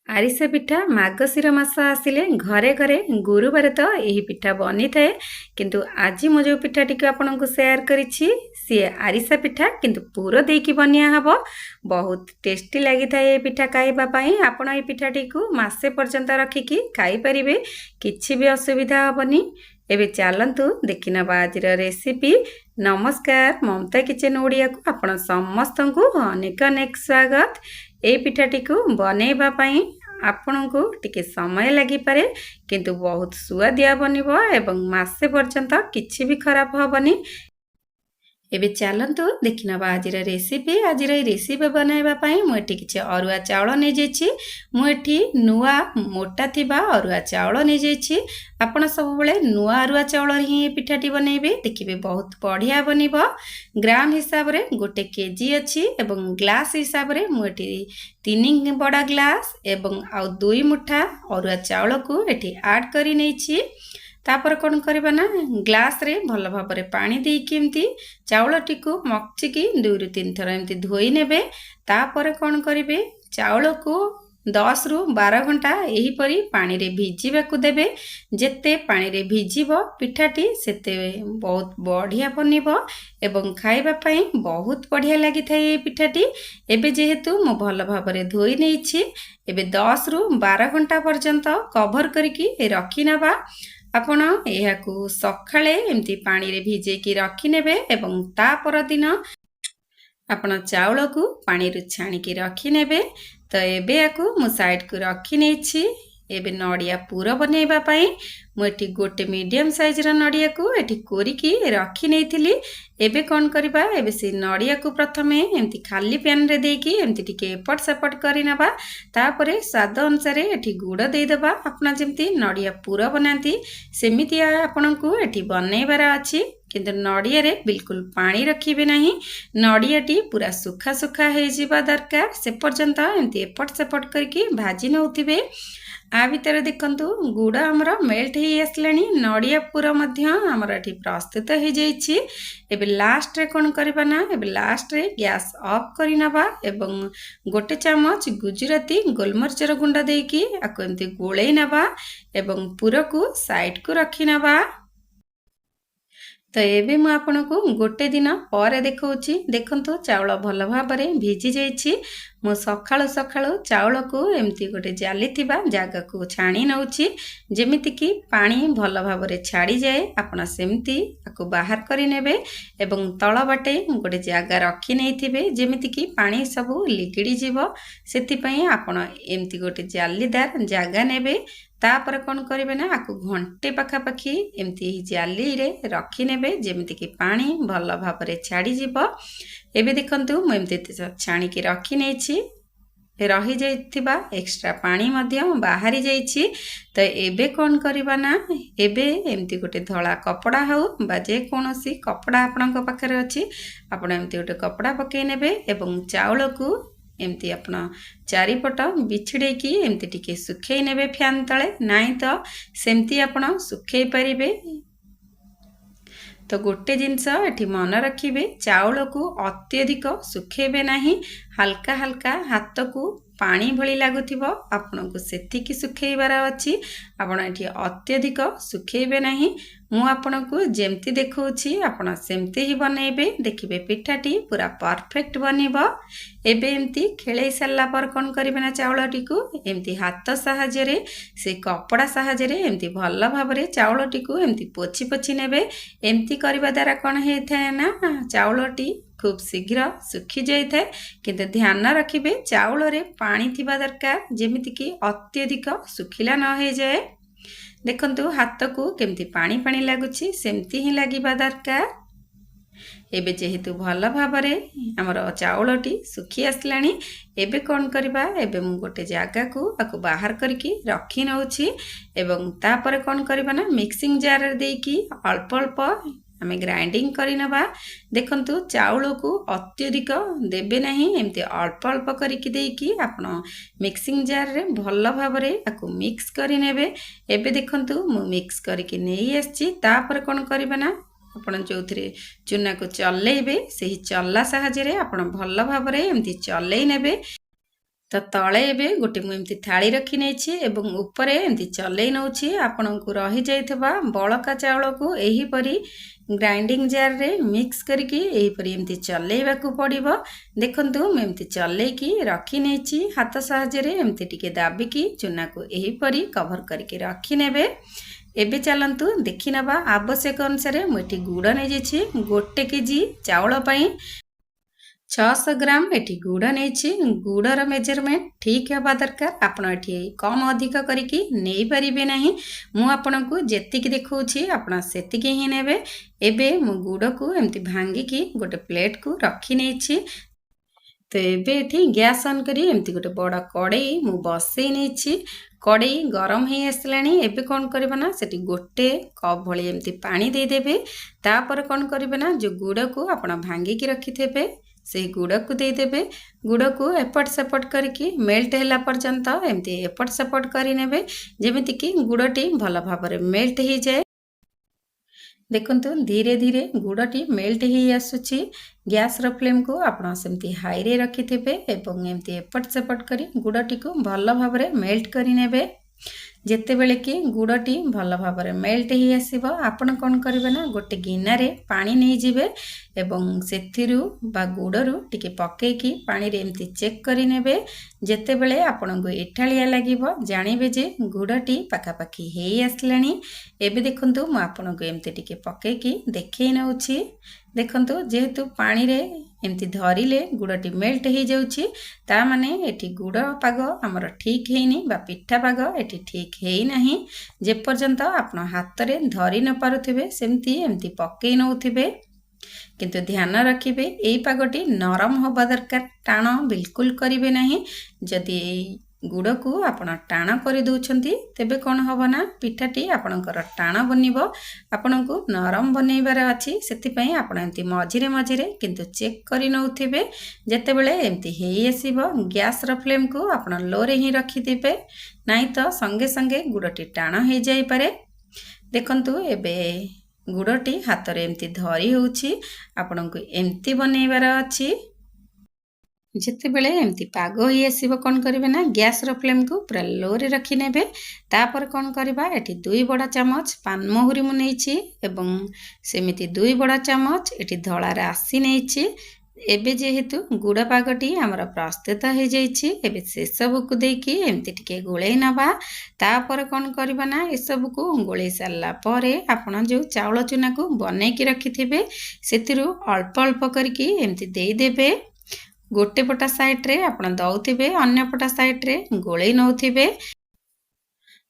आरिसा पिठा मार्गशीर मास आसिले घरे घरे गुरुवार तो यही पिठा बनी थाए किंतु आज मु जो पिठाटी को आपको शेयर करिछि सी आरिसा पिठा किंतु पूर देकी बनिया हबो बहुत टेस्टी लगी थाए ये पिठा खाइबा पई आपण ए पिठाटी को मासे पर्यंत रखिकी खाई परिबे किछि भी असुविधा हबनी। एबे चलंतु देखि नबा आजिर रेसिपी। नमस्कार, ममता किचन ओडिया को आपण समस्त को अनेक अनेक स्वागत। ए पिठाटी को बनैबा पई आपण को टिके समय लगी पारे किंतु बहुत सुआदिया बनिबो एवं मासे पर्यंत किछि भी खराब हबनी। एबे चलंतु देखि नबा आजिर रेसिपी। आजिर रेसिपी बनाइबा पई मु एठी किछि अरुआ चावल नै जेछि। मु एठी नुआ मोटा थिबा अरुआ चावल नै जेछि। आपण सब बेले नुआ अरुआ चावल ही पिठाटी बनैबे, देखिबे बहुत बढ़िया बनिबो। ग्राम हिसाब रे 1 केजी अछि एवं ग्लास हिसाब रे मु एठी 3 बड़ा ग्लास एवं आ 2 मुठा अरुआ चावल को एठी ऐड करि नैछि। तापर कौन करबा ना ग्लास रे भल भाव रे पानी दे केमती चावलटी को मक्चिकी 2 रु 3 थर एमती धोई नेबे। तापर कौन करिवे चावल को 10 रु 12 घंटा एही परी पानी रे भिजिबा को देबे। जेते पानी रे भिजिबो पिठाटी सेते बहुत बढ़िया बनिबो एवं खाइबा पई बहुत बढ़िया लागि थाए ए पिठाटी। एबे जेहेतु मो भल भाव रे धोई नेछि एबे 10 रु 12 घंटा पर्यंत कवर करके रखी नबा। आपण एहाकू सखाळे एमती पानी रे भिजे की रखी नेबे एवं ता पर दिन आपण चावल को पानी रे छाणी की रखी नेबे। तो एबे याकू मु साइड को रखी नेछि। एबे नडिया पूरा बनैबा पई मु एठी 1 मीडियम साइज रा नडिया को एठी कोरिकी रखी नेथिली। एबे कोन करबा एबे से नडिया को प्रथमे एमती खाली पैन रे देकी एमती टिके एपट सेपट करि नबा। तापरे स्वाद अनुसार एठी गुड़ दे दबा। आपना जेमती नडिया पूरा बनाती सेमिति आपन को एठी बनैबार अछि किंतु नडिया रे बिल्कुल पानी रखिबे नहीं। नडियाटी पूरा सुखा सुखा हे जिबा दरकार से पर्यंत एमती एपट सेपट करके भाजी नउथिबे। आ भितर देखंतु गुड़ हमर मेल्ट हे आसलानी, नडिया पूरा मध्य हमर एठी प्रस्तुत हे जाईछि। एबे लास्ट रे कोन करबा ना एबे लास्ट रे गैस ऑफ करि नबा एवं 1 चम्मच गुजराती गोलमरचर गुंडा देकी आको एमती गोळै नबा एवं पूरा को साइड को रखि नबा। तो एबे मु आपनको 1 दिन पर देखौछि। देखंतु चावल भल भाव रे भिजी जाईछि। मु सखाळु सखाळु चावल को एमती गोटे जाली थिबा जागा को छाणी नउछि जेमिति कि पानी भल भाव रे छाड़ी जाए। आपण सेमती आको बाहर करि नेबे एवं तळ बाटे गोटे जागा रखि नै थिबे जेमिति कि पानी सब लिगिडी जीवो। सेति पई आपण एमती गोटे जालीदार जागा नेबे। तापर कौन करेंगे ना आपको घंटे पखापाखि एमती जाली रे रखी नेबे जेमिति कि पानी भल भाव रे छाड़ी जीवो। एबे देखंतु मु एमती छाणी की रखी नेछि। रही जाइथिबा एक्स्ट्रा पानी मध्य बाहरी जाइछि। तो एबे कौन करबा ना एबे एमती गोटे धला कपड़ा हो बा जे कोनोसी कपड़ा आपनक पाखरे अछि आपण एमती गोटे कपड़ा पके नेबे एवं चावल को एमती अपना चारिपट बिछड़े की एमती टिके सुखै नेबे फैन तले नाई तो सेमती आपण सुखै परिबे। तो गोटे जिनस एठी मन रखिबे चावल को अत्यधिक सुखेबे नहीं। हल्का हल्का हाथ को पानी भली लागुथिबो आपन को सेतिकी सुखेइबार अछि। आपण एठी अत्यधिक सुखेबे नहीं। मु आपन को जेमती देखौछि आपण सेमती ही बनैबे। देखिबे पिठाटी पूरा परफेक्ट बनिबो। एबे एमती खेलै सल्ला पर कोन करिबे ना चावलटी को एमती हाथ सहाय्य रे से कपड़ा सहाय्य रे एमती भल भाव रे चावलटी को एमती पोछि पोछि नेबे। एमती करबा द्वारा कोन हेथाय ना चावलटी खूब शीघ्र सुखी जाए थाए किंतु ध्यान रखिबे चावल रे पानी थिबा दरकार जेमिति कि अत्यधिक सुखिला न हो जाए। देखंतु हाथ को केमती पानी पानी लागुछि सेमती ही लागिबा दरकार। एबे जेहेतु भल भाव रे हमर चावलटी सुखी आसलानी एबे कोन करबा एबे मु गोटे जागा को आको बाहर करके रखी नउछि एवं तापर कोन करबा ना मिक्सिंग जार रे देकी अल्प अल्प आमे ग्राइंडिंग करि नबा। देखंतु चावल को अत्यधिक देबे नहीं एमती अल्प अल्प करके देकी आपण मिक्सिंग जार रे भल भाव रे आको मिक्स करि नेबे। एबे देखंतु मु मिक्स करके नेई आछि। तापर कोन करबा ना आपण जोथरे चूना को चलेबे सही चल्ला सहाय्य रे आपण भल भाव रे एमती चलै नेबे। ତ ତଳେ ଏବେ ଗୋଟେ ମୁଁ ଏମିତି ଥାଳି ରଖି ନେଇଛି ଏବଂ ଉପରେ ଏମିତି ଚଲେଇ ନେଉଛି। ଆପଣଙ୍କୁ ରହିଯାଇଥିବା ବଳକା ଚାଉଳକୁ ଏହିପରି ଗ୍ରାଇଣ୍ଡିଙ୍ଗ ଜାରରେ ମିକ୍ସ କରିକି ଏହିପରି ଏମିତି ଚଲେଇବାକୁ ପଡ଼ିବ। ଦେଖନ୍ତୁ ମୁଁ ଏମିତି ଚଲେଇକି ରଖି ନେଇଛି। ହାତ ସାହାଯ୍ୟରେ ଏମିତି ଟିକେ ଦାବିକି ଚୁନାକୁ ଏହିପରି କଭର କରିକି ରଖିନେବେ। ଏବେ ଚାଲନ୍ତୁ ଦେଖିନେବା ଆବଶ୍ୟକ ଅନୁସାରେ ମୁଁ ଏଠି ଗୁଡ଼ ନେଇଯାଇଛି। 1 କେଜି ଚାଉଳ ପାଇଁ 600 ଗ୍ରାମ ଏଠି ଗୁଡ଼ ନେଇଛି। ଗୁଡ଼ର ମେଜରମେଣ୍ଟ ଠିକ୍ ହେବା ଦରକାର। ଆପଣ ଏଠି କମ୍ ଅଧିକ କରିକି ନେଇପାରିବେ ନାହିଁ। ମୁଁ ଆପଣଙ୍କୁ ଯେତିକି ଦେଖାଉଛି ଆପଣ ସେତିକି ହିଁ ନେବେ। ଏବେ ମୁଁ ଗୁଡ଼କୁ ଏମିତି ଭାଙ୍ଗିକି ଗୋଟେ ପ୍ଲେଟକୁ ରଖି ନେଇଛି। ତ ଏବେ ଏଠି ଗ୍ୟାସ୍ ଅନ୍ କରି ଏମିତି ଗୋଟେ ବଡ଼ କଡ଼େଇ ମୁଁ ବସେଇ ନେଇଛି। କଡ଼େଇ ଗରମ ହେଇ ଆସିଲାଣି। ଏବେ କ'ଣ କରିବେ ନା ସେଠି 1 କପ୍ ଭଳି ଏମିତି ପାଣି ଦେଇଦେବେ। ତାପରେ କ'ଣ କରିବେ ନା ଯେଉଁ ଗୁଡ଼କୁ ଆପଣ ଭାଙ୍ଗିକି ରଖିଥିବେ ସେଇ ଗୁଡ଼କୁ ଦେଇଦେବେ। ଗୁଡ଼କୁ ଏପଟ ସେପଟ କରିକି ମେଲ୍ଟ ହେଲା ପର୍ଯ୍ୟନ୍ତ ଏମିତି ଏପଟ ସେପଟ କରିନେବେ, ଯେମିତିକି ଗୁଡ଼ଟି ଭଲ ଭାବରେ ମେଲ୍ଟ ହେଇଯାଏ। ଦେଖନ୍ତୁ ଧୀରେ ଧୀରେ ଗୁଡ଼ଟି ମେଲ୍ଟ ହେଇ ଆସୁଛି। ଗ୍ୟାସ୍ର ଫ୍ଲେମ୍କୁ ଆପଣ ସେମିତି ହାଇରେ ରଖିଥିବେ ଏବଂ ଏମିତି ଏପଟ ସେପଟ କରି ଗୁଡ଼ଟିକୁ ଭଲ ଭାବରେ ମେଲ୍ଟ କରିନେବେ। ଯେତେବେଳେ କି ଗୁଡ଼ଟି ଭଲ ଭାବରେ ମେଲ୍ଟ ହେଇ ଆସିବ ଆପଣ କ'ଣ କରିବେ ନା ଗୋଟେ ଗିନାରେ ପାଣି ନେଇଯିବେ ଏବଂ ସେଥିରୁ ବା ଗୁଡ଼ରୁ ଟିକେ ପକେଇକି ପାଣିରେ ଏମିତି ଚେକ୍ କରିନେବେ। ଯେତେବେଳେ ଆପଣଙ୍କୁ ଏଠାଳିଆ ଲାଗିବ ଜାଣିବେ ଯେ ଗୁଡ଼ଟି ପାଖାପାଖି ହେଇ ଆସିଲାଣି। ଏବେ ଦେଖନ୍ତୁ ମୁଁ ଆପଣଙ୍କୁ ଏମିତି ଟିକେ ପକେଇକି ଦେଖେଇ ନେଉଛି। ଦେଖନ୍ତୁ ଯେହେତୁ ପାଣିରେ ଏମିତି ଧରିଲେ ଗୁଡ଼ଟି ମେଲ୍ଟ ହେଇଯାଉଛି, ତା ମାନେ ଏଠି ଗୁଡ଼ ପାଗ ଆମର ଠିକ୍ ହେଇନି ବା ପିଠା ପାଗ ଏଠି ଠିକ୍ ହେଇନାହିଁ। ଯେପର୍ଯ୍ୟନ୍ତ ଆପଣ ହାତରେ ଧରି ନ ପାରୁଥିବେ ସେମିତି ଏମିତି ପକେଇ ନେଉଥିବେ। କିନ୍ତୁ ଧ୍ୟାନ ରଖିବେ ଏଇ ପାଗଟି ନରମ ହେବା ଦରକାର, ଟାଣ ବିଲକୁଲ କରିବେ ନାହିଁ। ଯଦି ଏଇ ଗୁଡ଼କୁ ଆପଣ ଟାଣ କରିଦେଉଛନ୍ତି ତେବେ କ'ଣ ହେବ ନା ପିଠାଟି ଆପଣଙ୍କର ଟାଣ ବନିବ। ଆପଣଙ୍କୁ ନରମ ବନେଇବାର ଅଛି, ସେଥିପାଇଁ ଆପଣ ଏମିତି ମଝିରେ ମଝିରେ କିନ୍ତୁ ଚେକ୍ କରି ନେଉଥିବେ। ଯେତେବେଳେ ଏମିତି ହେଇ ଆସିବ ଗ୍ୟାସ୍ର ଫ୍ଲେମ୍କୁ ଆପଣ ଲୋରେ ହିଁ ରଖିଥିବେ, ନାହିଁ ତ ସଙ୍ଗେ ସଙ୍ଗେ ଗୁଡ଼ଟି ଟାଣ ହେଇଯାଇପାରେ। ଦେଖନ୍ତୁ ଏବେ ଗୁଡ଼ଟି ହାତରେ ଏମିତି ଧରି ହେଉଛି। ଆପଣଙ୍କୁ ଏମିତି ବନେଇବାର ଅଛି। ଯେତେବେଳେ ଏମିତି ପାଗ ହେଇ ଆସିବ କ'ଣ କରିବେ ନା ଗ୍ୟାସ୍ର ଫ୍ଲେମ୍କୁ ପୁରା ଲୋରେ ରଖିନେବେ। ତାପରେ କ'ଣ କରିବା, ଏଠି 2 ବଡ଼ ଚାମଚ ପାନମହୁରି ମୁଁ ନେଇଛି ଏବଂ ସେମିତି 2 ବଡ଼ ଚାମଚ ଏଠି ଧଳା ରାଶି ନେଇଛି। ଏବେ ଯେହେତୁ ଗୁଡ଼ ପାଗଟି ଆମର ପ୍ରସ୍ତୁତ ହେଇଯାଇଛି, ଏବେ ସେସବୁକୁ ଦେଇକି ଏମିତି ଟିକେ ଗୋଳେଇ ନେବା। ତାପରେ କ'ଣ କରିବା ନା ଏସବୁକୁ ଗୋଳେଇ ସାରିଲା ପରେ ଆପଣ ଯେଉଁ ଚାଉଳ ଚୁନାକୁ ବନେଇକି ରଖିଥିବେ ସେଥିରୁ ଅଳ୍ପ ଅଳ୍ପ କରିକି ଏମିତି ଦେଇଦେବେ। ଗୋଟେ ପଟ ସାଇଡ଼୍ରେ ଆପଣ ଦେଉଥିବେ, ଅନ୍ୟ ପଟ ସାଇଡ଼୍ରେ ଗୋଳେଇ ନେଉଥିବେ।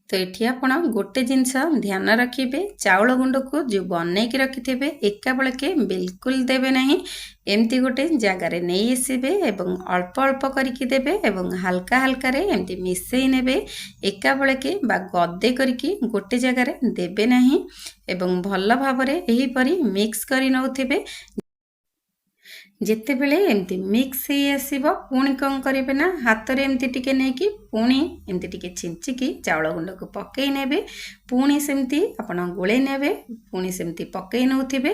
ତ ଏଠି ଆପଣ ଗୋଟେ ଜିନିଷ ଧ୍ୟାନ ରଖିବେ, ଚାଉଳ ଗୁଣ୍ଡକୁ ଯେଉଁ ବନେଇକି ରଖିଥିବେ ଏକାବେଳକେ ବିଲକୁଲ ଦେବେ ନାହିଁ। ଏମିତି ଗୋଟେ ଜାଗାରେ ନେଇ ଆସିବେ ଏବଂ ଅଳ୍ପ ଅଳ୍ପ କରିକି ଦେବେ ଏବଂ ହାଲକା ହାଲକାରେ ଏମିତି ମିଶେଇ ନେବେ। ଏକାବେଳକେ ବା ଗଦେ କରିକି ଗୋଟେ ଜାଗାରେ ଦେବେ ନାହିଁ ଏବଂ ଭଲ ଭାବରେ ଏହିପରି ମିକ୍ସ କରି ନେଉଥିବେ। ଯେତେବେଳେ ଏମିତି ମିକ୍ସ ହେଇ ଆସିବ ପୁଣି କ'ଣ କରିବେ ନା ହାତରେ ଏମିତି ଟିକେ ନେଇକି ପୁଣି ଏମିତି ଟିକେ ଛିଞ୍ଚିକି ଚାଉଳ ଗୁଣ୍ଡକୁ ପକେଇ ନେବେ। ପୁଣି ସେମିତି ଆପଣ ଗୋଳେଇ ନେବେ, ପୁଣି ସେମିତି ପକେଇ ନେଉଥିବେ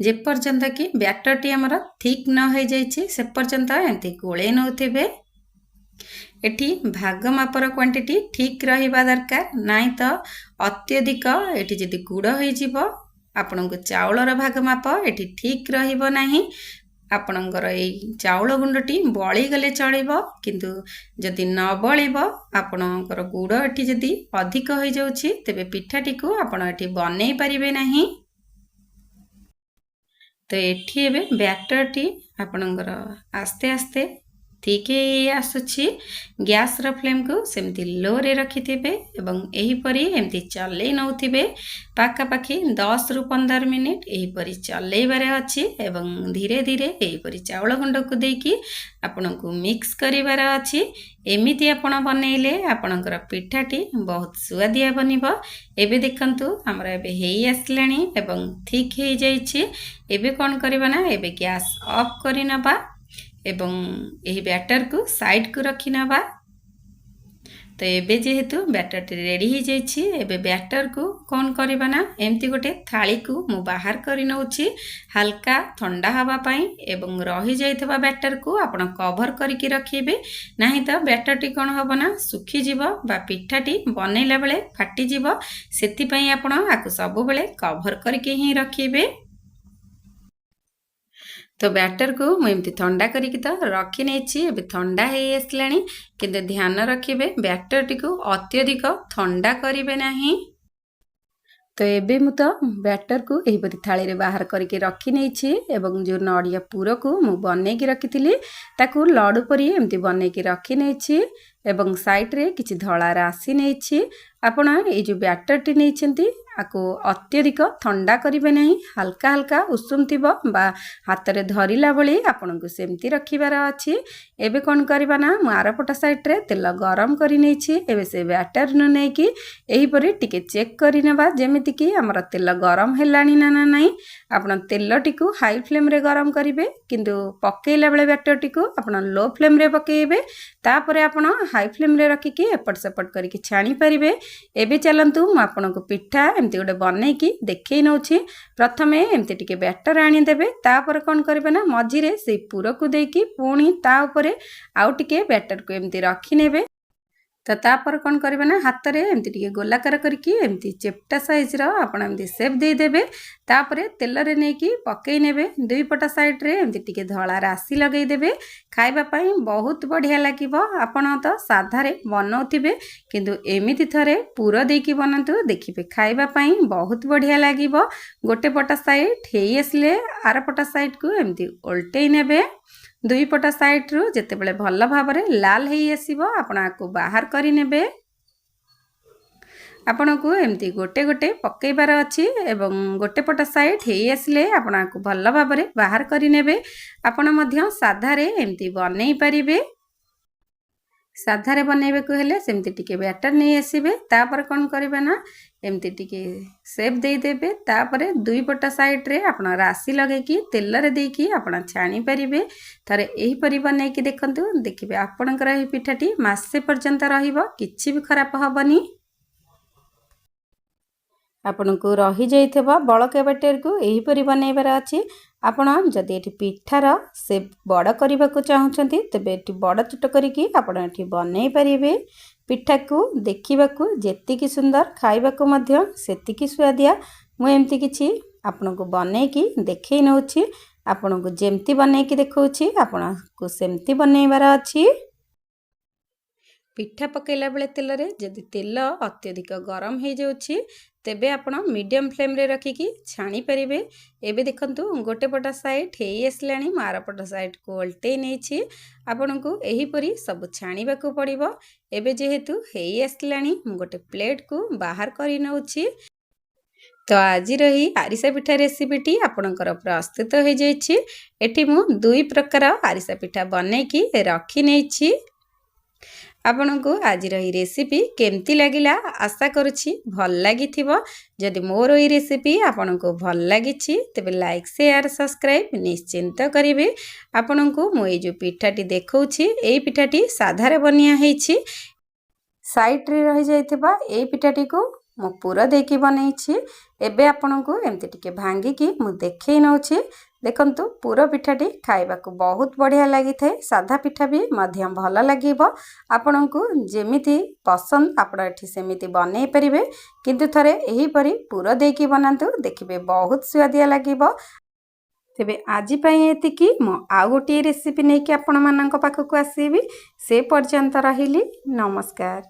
ଯେପର୍ଯ୍ୟନ୍ତ କି ବ୍ୟାଟରଟି ଆମର ଠିକ୍ ନ ହେଇଯାଇଛି ସେ ପର୍ଯ୍ୟନ୍ତ ଏମିତି ଗୋଳେଇ ନେଉଥିବେ। ଏଠି ଭାଗ ମାପର କ୍ୱାଣ୍ଟିଟି ଠିକ୍ ରହିବା ଦରକାର, ନାହିଁ ତ ଅତ୍ୟଧିକ ଏଠି ଯଦି ଗୁଡ଼ ହେଇଯିବ ଆପଣଙ୍କୁ ଚାଉଳର ଭାଗ ମାପ ଏଠି ଠିକ୍ ରହିବ ନାହିଁ। ଆପଣଙ୍କର ଏଇ ଚାଉଳ ଗୁଣ୍ଡଟି ବଳିଗଲେ ଚଳିବ, କିନ୍ତୁ ଯଦି ନ ବଳିବ ଆପଣଙ୍କର ଗୁଡ଼ ଏଠି ଯଦି ଅଧିକ ହୋଇଯାଉଛି ତେବେ ପିଠାଟିକୁ ଆପଣ ଏଠି ବନେଇ ପାରିବେ ନାହିଁ। ତ ଏଠି ଏବେ ବ୍ୟାଟରଟି ଆପଣଙ୍କର ଆସ୍ତେ ଆସ୍ତେ ଠିକ୍ ହେଇ ଆସୁଛି। ଗ୍ୟାସ୍ର ଫ୍ଲେମ୍କୁ ସେମିତି ଲୋରେ ରଖିଥିବେ ଏବଂ ଏହିପରି ଏମିତି ଚଲେଇ ନେଉଥିବେ। ପାଖାପାଖି 10ରୁ 15 ମିନିଟ୍ ଏହିପରି ଚଲେଇବାର ଅଛି ଏବଂ ଧୀରେ ଧୀରେ ଏହିପରି ଚାଉଳ ଗୁଣ୍ଡକୁ ଦେଇକି ଆପଣଙ୍କୁ ମିକ୍ସ କରିବାର ଅଛି। ଏମିତି ଆପଣ ବନେଇଲେ ଆପଣଙ୍କର ପିଠାଟି ବହୁତ ସୁଆଦିଆ ବନିବ। ଏବେ ଦେଖନ୍ତୁ ଆମର ଏବେ ହେଇ ଆସିଲାଣି ଏବଂ ଠିକ୍ ହେଇଯାଇଛି। ଏବେ କ'ଣ କରିବା ନା ଏବେ ଗ୍ୟାସ୍ ଅଫ୍ କରିନେବା ଏବଂ ଏହି ବ୍ୟାଟରକୁ ସାଇଡ଼କୁ ରଖିନେବା। तो एबे जेहेतु बैटर रेडी हो जाइए एबे बैटर को कौन करबा ना एमती गोटे थाली को मु बाहर कर नउछि हल्का ठंडा हवा पाई एवं रही जाइथबा बैटर को आपण कवर करके रखिबे नाही तो बैटर टी कोन हबो ना सुखी जीवो बा पिठाटी बनैला बेले फाटी जीवो सेति पई आपण आकु सब बेले कवर करके ही रखिबे। तो बैटर को मुझे ठंडा करके तो रखी नहीं ठंडा हो आसलानी किंतु ध्यान रखिए बैटर टी को अत्यधिक ठंडा करेंगे नहीं। तो एबे मु तो बैटर को यहीपरी थाली रे बाहर करके रखी नहीं एवं जो नड़िया पूर को मु बनई रखी ताकू लडू परी एमती बनई रखी नहीं एवं साइड रे किछि धला राशि नहीं आपण ये जो बैटर टी नहीं आपको अत्यधिक ठंडा करेंगे नहीं हल्का हल्का उषुम थी हाथ में धरला बेली आपन को सेमती रखिबार अच्छी। एबे कौन करबा ना मु आरपट साइड रे तेल गरम करी नहीं एबे से बैटर न नहीं कि एहीपरी टिके चेक करी नेबा जेमिति कि हमर तेल गरम हेलानी ना ना नहीं आपन तेल टिकु हाई फ्लेम रे गरम करिवे किंतु पकेइला बेले बैटर टिकु आपन लो फ्लेम रे पकेइबे तापरे आपन हाई फ्लेम रे रखिकी एपट सेपट करके छाणी परिबे। एबे चलंतु मु आपन को पिठा एमती गोटे बनईकी देखई नउछि प्रथमे एमती टिके बैटर आनी देबे तापर कोन करबे ना मझिरे से पूर को देकी पुणी ता ऊपरे आउ टिके बैटर को एमती रखी नेबे तो तापर कौन करेंगे ना हाथ में एमती टिके गोलाकार करके एमती चेप्टा साइज आपण एमती सेप दे देबे तापर तेल रे नेकी पकई नेबे दुई पट साइड रे एमती टिके धला राशि लगई देबे खाइबा पई बहुत बढ़िया लागिबो। आपण तो साधा रे बनौथिबे किंतु एमिति थरे पूरा देकी बनंतु देखिबे खाइबा पई बहुत बढ़िया लागिबो। गोटे पट साइड हेई आसले आर पट साइड को एमती उल्टेई नेबे दुई पट साइड रु जेते बेले भल भाव लाल हेई आसीबो आपण आको बाहर करि नेबे। आपण को एमती गोटे गोटे पकेइबार अछि एवं गोटे पट साइड हेई आसले आपण आको भल भाव बाहर करि नेबे। आपण मध्य साधा रे एमती बनै परिबे साधारे बनैबे को हेले सेमती टिके बैटर नहीं आसीबे तापर कौन करिबे ना एमती टिके सेप दे देबे तापर दुई पट साइड रे आपण राशि लगे कि तेल रे देकी आपण छाणी परिबे। थारे एही परि बनै कि देखंतु देखिबे आपणकर एही पिठाटी मासे पर्यंत रहिबो किछि भी खराब हबनी। आपण को रही जाइथबा बळके बैटर को एही परि बनैबार अछि। आपण जदि एठी पिठार से बड़ करबा को चाहउछंती तबे एठी बड़ चुट करिकि आपण एठी बनै परिबे। पिठा को देखिबा को जेतिकी सुंदर खाइबा को मध्य सेतिकी स्वादिया मु एमती किछि आपण को बनै कि देखै नउछि आपण को जेमती बनै कि देखौछि आपण को सेमती बनैबार अछि। पिठा पकेला बेले तेल रे जदि तेल अत्यधिक गरम हो जाउछि तेबे आपण मीडियम फ्लेम रे रखिकी छाणी परिबे। एबे देखंतु गोटे पट साइड हेई आसलानी मार पट साइड को उल्टे नेछि आपण को एही परी सब छाणीबा को पड़िबो। एबे जेहेतु हेई आसलानी मु गोटे प्लेट को बाहर करि नउछि। तो आज रही आरिसा पिठा रेसिपीटी आपणकर प्रस्तुत हो जाइछि। एठी मु दुई प्रकार आरिसा पिठा बनैकी रखी नेछि। आपण को आज रही रेसिपी केमती लगिला आशा करुछि भल लागिथिबो। जदि मोर ई रेसिपी आपण को भल लागिछि तबे लाइक शेयर सब्सक्राइब निश्चिंत करिवे। आपण को मो ए जो पिठाटी देखौछि एई पिठाटी साधारे बनिया हेछि साइड रे रहि जाइथिबा एई पिठाटी को मो पूरा देकी बनैछि। एबे आपण को एमती टिके भांगी की मु देखै नउछि देखंतु पूरा पिठाटी खाइबा को बहुत बढ़िया लगी थे साधा पिठा भी मध्यम भल लगिबो। आपण को जेमिति पसंद आपण एठी सेमिति बनै परिबे किंतु थरे एही परी पूरा देकी बनांतु देखिबे बहुत स्वादिया लागिबो। तेबे आज पई एतिकी मो आ गोटी रेसिपी नै कि आपण मानक पाखक आसीबी से पर्यंत रहिली नमस्कार।